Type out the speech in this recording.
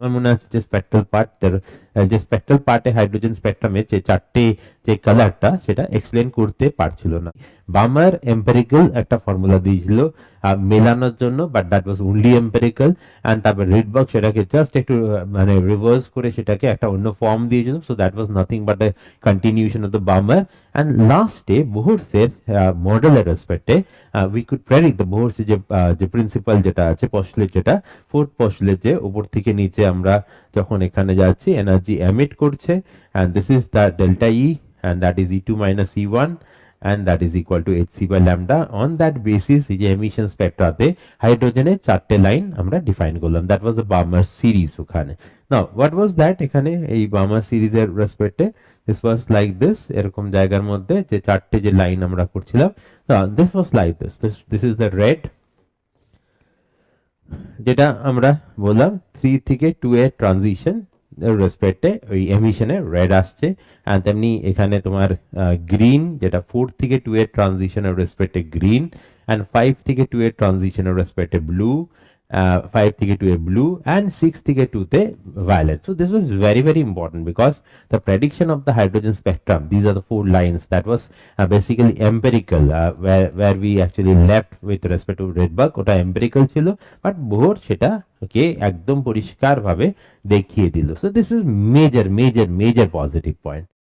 আমার মনে আছে যে স্পেকট্রাল পার্ট, যে স্পেকট্রাল পার্টে হাইড্রোজেন স্পেকট্রামে যে চারটে যে কালারটা সেটা এক্সপ্লেন করতে পারছিল না। বামার এম্পেরিক্যাল একটা ফর্মুলা দিয়েছিল মেলানোর জন্য, but that was only empirical. And তারপর রিডবার্গ সেটাকে জাস্ট একটু মানে রিভার্স করে সেটাকে একটা অন্য ফর্ম দিয়েছিল। So that was nothing but a continuation of the Balmer. And লাস্টে বোহরসের মডেলের রেসপেক্টে উই কুড প্রেডিক্ট দ্য বোহরসের যে প্রিন্সিপাল যেটা আছে, পস্টুলেট যেটা, ফোর্থ পস্টুলেট, যে উপর থেকে নিচে আমরা যখন এখানে যাচ্ছি এনার্জি এমিট করছে, and this is the delta E, and that is E2 minus E1, and that is equal to hc by lambda. On that basis এই যে emission spectraতে হাইড্রোজেনের চারটে লাইন আমরা ডিফাইন করলাম। that was the Balmer series ওখানে। now what was that এখানে এই Balmer series এর রেসপেক্টে this was like this, এরকম জায়গার মধ্যে যে চারটে যে লাইন আমরা করছিলাম, this was like this is the red, যেটা আমরা বললাম 3 থেকে 2 এর ট্রানজিশন রেসপেক্টে ওই এমিশনে রেড আসছে। আর তেমনি এখানে তোমার গ্রিন, যেটা 4 থেকে 2 এর ট্রানজিশনের রেসপেক্টে গ্রিন, অ্যান্ড 5 থেকে 2 এর ট্রানজিশনের রেসপেক্টে ব্লু, 5 থেকে 2 এ ব্লু, and 6 থেকে 2 তে violet. So this was very very important because the prediction of the hydrogen spectrum, these are the four lines, that was basically empirical, where we actually left with respect to Rydberg, ওটা empirical ছিল, but Bohr সেটা ওকে একদম পরিষ্কার ভাবে দেখিয়ে দিল। So this is major major major positive point.